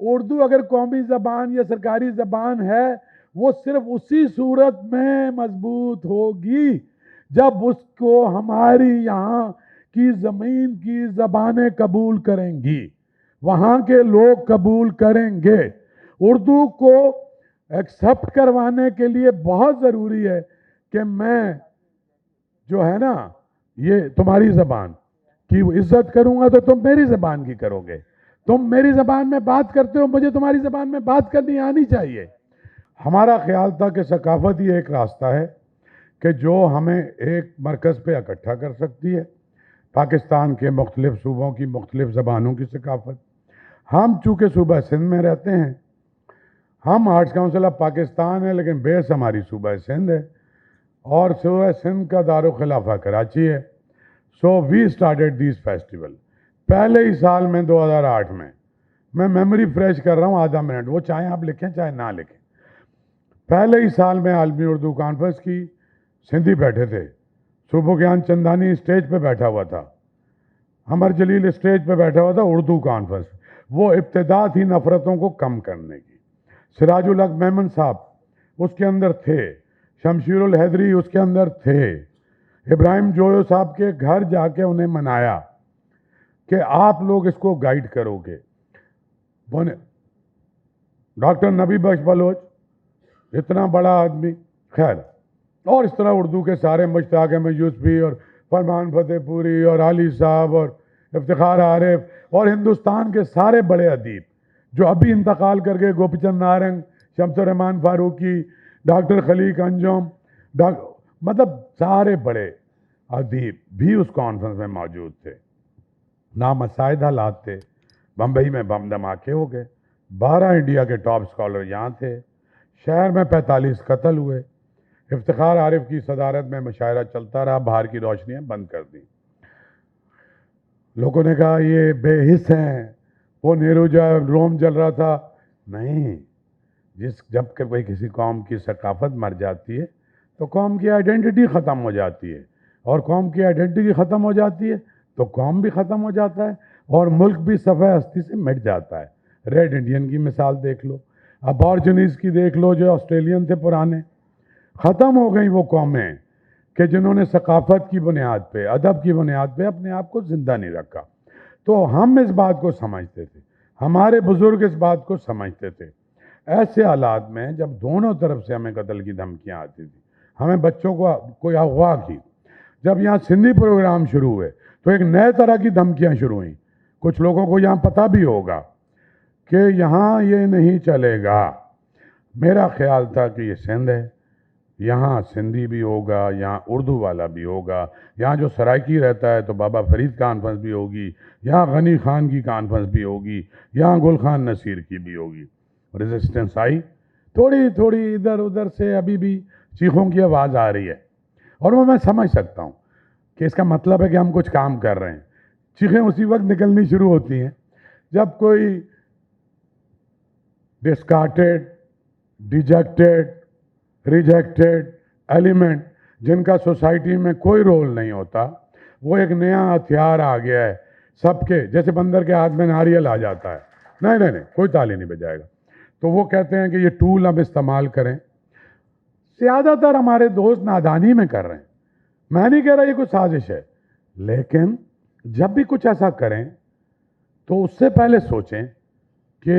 اردو اگر قومی زبان یا سرکاری زبان ہے وہ صرف اسی صورت میں مضبوط ہوگی جب اس کو ہماری یہاں کی زمین کی زبانیں قبول کریں گی، وہاں کے لوگ قبول کریں گے۔ اردو کو ایکسپٹ کروانے کے لیے بہت ضروری ہے کہ میں جو ہے نا یہ تمہاری زبان کی عزت کروں گا تو تم میری زبان کی کرو گے، تم میری زبان میں بات کرتے ہو مجھے تمہاری زبان میں بات کرنی آنی چاہیے۔ ہمارا خیال تھا کہ ثقافت ہی ایک راستہ ہے کہ جو ہمیں ایک مرکز پہ اکٹھا کر سکتی ہے، پاکستان کے مختلف صوبوں کی مختلف زبانوں کی ثقافت۔ ہم چونکہ صوبہ سندھ میں رہتے ہیں، ہم آرٹس کاؤنسل آف پاکستان ہے لیکن بیس ہماری صوبہ سندھ ہے اور صوبہ سندھ کا دارالخلافہ کراچی ہے۔ سو وی اسٹارٹیڈ دیز فیسٹیول پہلے ہی سال میں 2008 میں میموری فریش کر رہا ہوں آدھا منٹ، وہ چاہے آپ لکھیں چاہے نہ لکھیں۔ پہلے ہی سال میں عالمی اردو کانفرنس کی سندھی بیٹھے تھے، سبکیان چندانی اسٹیج پہ بیٹھا ہوا تھا، عمر جلیل اسٹیج پہ بیٹھا ہوا تھا، اردو کانفرنس۔ وہ ابتدا تھی نفرتوں کو کم کرنے کی۔ سراج الحق میمن صاحب اس کے اندر تھے، شمشیر الحیدری اس کے اندر تھے، ابراہیم جویو صاحب کے گھر جا کے انہیں منایا کہ آپ لوگ اس کو گائیڈ کرو گے۔ ڈاکٹر نبی بخش بلوچ اتنا بڑا آدمی، خیر، اور اس طرح اردو کے سارے مشتاق احمد یوسفی اور فرمان فتح پوری اور علی صاحب اور افتخار عارف اور ہندوستان کے سارے بڑے ادیب جو ابھی انتقال کر گئے، گوپی چند نارنگ، شمس الرحمان فاروقی، ڈاکٹر خلیق انجم، مطلب سارے بڑے ادیب بھی اس کانفرنس میں موجود تھے۔ نامساعد حالات تھے، بمبئی میں بم دھماکے ہو گئے، 12 انڈیا کے ٹاپ اسکالر یہاں تھے، شہر میں 45 قتل ہوئے، افتخار عارف کی صدارت میں مشاعرہ چلتا رہا، باہر کی روشنیاں بند کر دیں۔ لوگوں نے کہا یہ بے حس ہیں، وہ نیرو روم جل رہا تھا۔ نہیں، جب کہ کوئی کسی قوم کی ثقافت مر جاتی ہے تو قوم کی آئیڈینٹی ختم ہو جاتی ہے، اور قوم کی آئیڈینٹی ختم ہو جاتی ہے تو قوم بھی ختم ہو جاتا ہے اور ملک بھی صفحہ ہستی سے مٹ جاتا ہے۔ ریڈ انڈین کی مثال دیکھ لو، ابارجنیز کی دیکھ لو، جو آسٹریلین تھے پرانے، ختم ہو گئی وہ قومیں کہ جنہوں نے ثقافت کی بنیاد پہ، ادب کی بنیاد پہ اپنے آپ کو زندہ نہیں رکھا۔ تو ہم اس بات کو سمجھتے تھے، ہمارے بزرگ اس بات کو سمجھتے تھے۔ ایسے حالات میں جب دونوں طرف سے ہمیں قتل کی دھمکیاں آتی تھی، ہمیں بچوں کو کوئی اغوا کی، جب یہاں سندھی پروگرام شروع ہوئے تو ایک نئے طرح کی دھمکیاں شروع ہوئیں۔ کچھ لوگوں کو یہاں پتہ بھی ہوگا کہ یہاں یہ نہیں چلے گا۔ میرا خیال تھا کہ یہ سندھ ہے، یہاں سندھی بھی ہوگا، یہاں اردو والا بھی ہوگا، یہاں جو سرائکی رہتا ہے تو بابا فرید کانفرنس بھی ہوگی، یہاں غنی خان کی کانفرنس بھی ہوگی، یہاں گل خان نصیر کی بھی ہوگی۔ ریزسٹنس آئی، تھوڑی تھوڑی ادھر ادھر سے ابھی بھی چیخوں کی آواز آ رہی ہے، اور وہ میں سمجھ سکتا ہوں کہ اس کا مطلب ہے کہ ہم کچھ کام کر رہے ہیں۔ چیخیں اسی وقت نکلنی شروع ہوتی ہیں جب کوئی ڈسکارٹیڈ، ڈیجیکٹیڈ، ریجیکٹیڈ ایلیمنٹ جن کا سوسائٹی میں کوئی رول نہیں ہوتا، وہ ایک نیا ہتھیار آ گیا ہے سب کے، جیسے بندر کے ہاتھ میں ناریل آ جاتا ہے، نہیں نہیں نہیں کوئی تالی نہیں بجائے گا، تو وہ کہتے ہیں کہ یہ ٹول ہم استعمال کریں۔ زیادہ تر ہمارے دوست نادانی میں کر رہے ہیں، میں نہیں کہہ رہا یہ کوئی سازش ہے، لیکن جب بھی کچھ ایسا کریں تو اس سے پہلے سوچیں کہ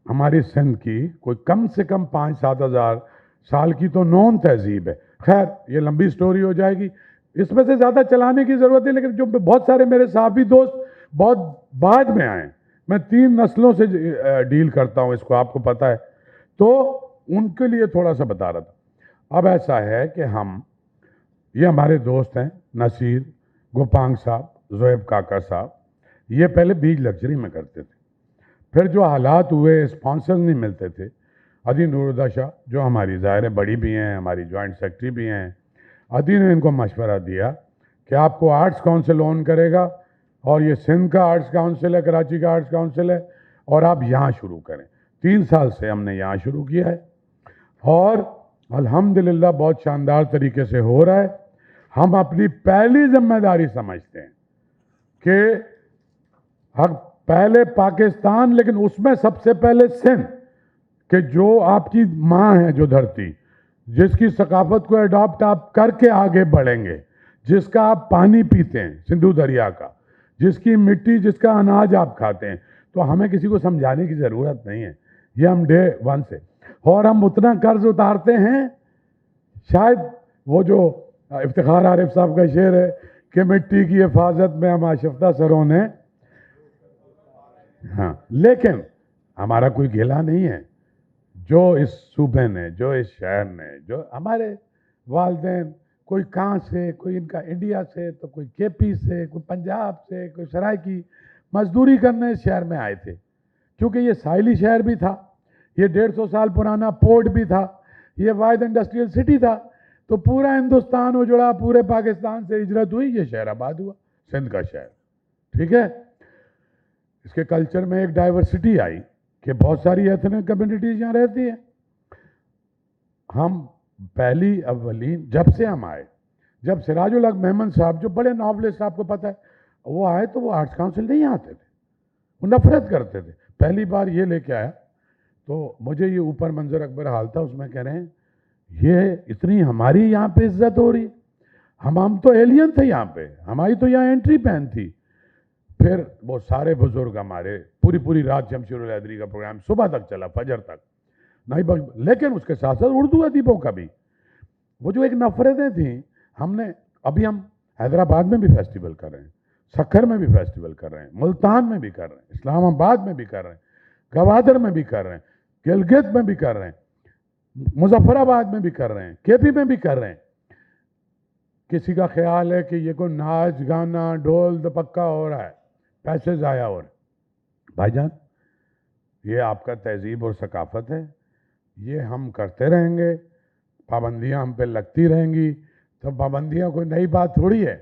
ہماری سندھ کی کوئی کم سے کم 5-7 ہزار سال کی تو نون تہذیب ہے۔ خیر یہ لمبی سٹوری ہو جائے گی، اس میں سے زیادہ چلانے کی ضرورت ہے، لیکن جو بہت سارے میرے صحافی دوست بہت بعد میں آئے، میں 3 نسلوں سے ڈیل کرتا ہوں، اس کو آپ کو پتہ ہے، تو ان کے لیے تھوڑا سا بتا رہا تھا۔ اب ایسا ہے کہ یہ ہمارے دوست ہیں، نصیر، گوپانگ صاحب، زویب کاکا صاحب، یہ پہلے بیج لگژری میں کرتے تھے، پھر جو حالات ہوئے، اسپانسر نہیں ملتے تھے، ادی نورالدہ شاہ جو ہماری ظاہر بڑی بھی ہیں، ہماری جوائنٹ سیکرٹری بھی ہیں، ادی نے ان کو مشورہ دیا کہ آپ کو آرٹس کونسل اون کرے گا، اور یہ سندھ کا آرٹس کونسل ہے، کراچی کا آرٹس کونسل ہے، اور آپ یہاں شروع کریں۔ 3 سال سے ہم نے یہاں شروع کیا ہے اور الحمدللہ بہت شاندار طریقے سے ہو رہا ہے۔ ہم اپنی پہلی ذمہ داری سمجھتے ہیں کہ پہلے پاکستان، لیکن اس میں سب سے پہلے سندھ، کہ جو آپ کی ماں ہے جو دھرتی، جس کی ثقافت کو اڈاپٹ آپ کر کے آگے بڑھیں گے، جس کا آپ پانی پیتے ہیں سندھو دریا کا، جس کی مٹی، جس کا اناج آپ کھاتے ہیں، تو ہمیں کسی کو سمجھانے کی ضرورت نہیں ہے. یہ ہم ڈے ون سے، اور ہم اتنا قرض اتارتے ہیں. شاید وہ جو افتخار عارف صاحب کا شعر ہے کہ مٹی کی حفاظت میں ہم آشفتہ سروں نے، ہاں، لیکن ہمارا کوئی گھیلا نہیں ہے. جو اس صوبے نے، جو اس شہر نے، جو ہمارے والدین، کوئی کہاں سے، کوئی ان کا انڈیا سے، تو کوئی کے پی سے، کوئی پنجاب سے، کوئی سرائکی مزدوری کرنے اس شہر میں آئے تھے، کیونکہ یہ ساحلی شہر بھی تھا، یہ 150 سال پرانا پورٹ بھی تھا، یہ واحد انڈسٹریل سٹی تھا. تو پورا ہندوستان اجڑا، پورے پاکستان سے ہجرت ہوئی، یہ شہر آباد ہوا، سندھ کا شہر. ٹھیک ہے. اس کے کلچر میں ایک ڈائیورسٹی آئی کہ بہت ساری ایتھنک کمیونٹیز یہاں رہتی ہیں. ہم پہلی اولین جب سے ہم آئے، جب سراج الحق میمن صاحب جو بڑے ناولسٹ، آپ کو پتہ ہے، وہ آئے تو وہ آرٹس کاؤنسل نہیں آتے تھے، وہ نفرت کرتے تھے. پہلی بار یہ لے کے آیا تو مجھے یہ اوپر منظر اکبر حال تھا، اس میں کہہ رہے ہیں یہ اتنی ہماری یہاں پہ عزت ہو رہی، ہم تو ایلین تھے یہاں پہ، ہماری تو یہاں انٹری پین تھی. پھر وہ سارے بزرگ ہمارے، پوری رات جمشید الحیدری کا پروگرام صبح تک چلا، فجر تک. نہیں، لیکن اس کے ساتھ ساتھ اردو ادیبوں کا بھی. وہ جو ایک نفرتیں تھیں، ہم نے ابھی ہم حیدرآباد میں بھی فیسٹیول کر رہے ہیں، سکھر میں بھی فیسٹیول کر رہے ہیں، ملتان میں بھی کر رہے ہیں، اسلام آباد میں بھی کر رہے ہیں، گوادر میں بھی کر رہے ہیں، گلگت میں بھی کر رہے ہیں، مظفر آباد میں بھی کر رہے ہیں، کے پی میں بھی کر رہے ہیں. کسی کا خیال ہے کہ یہ کوئی ناچ گانا ڈھول دپکا ہو رہا ہے، پیسے ضائع ہو رہے ہیں. بھائی جان، یہ آپ کا تہذیب اور ثقافت ہے، یہ ہم کرتے رہیں گے، پابندیاں ہم پہ لگتی رہیں گی. تو پابندیاں کوئی نئی بات تھوڑی ہے.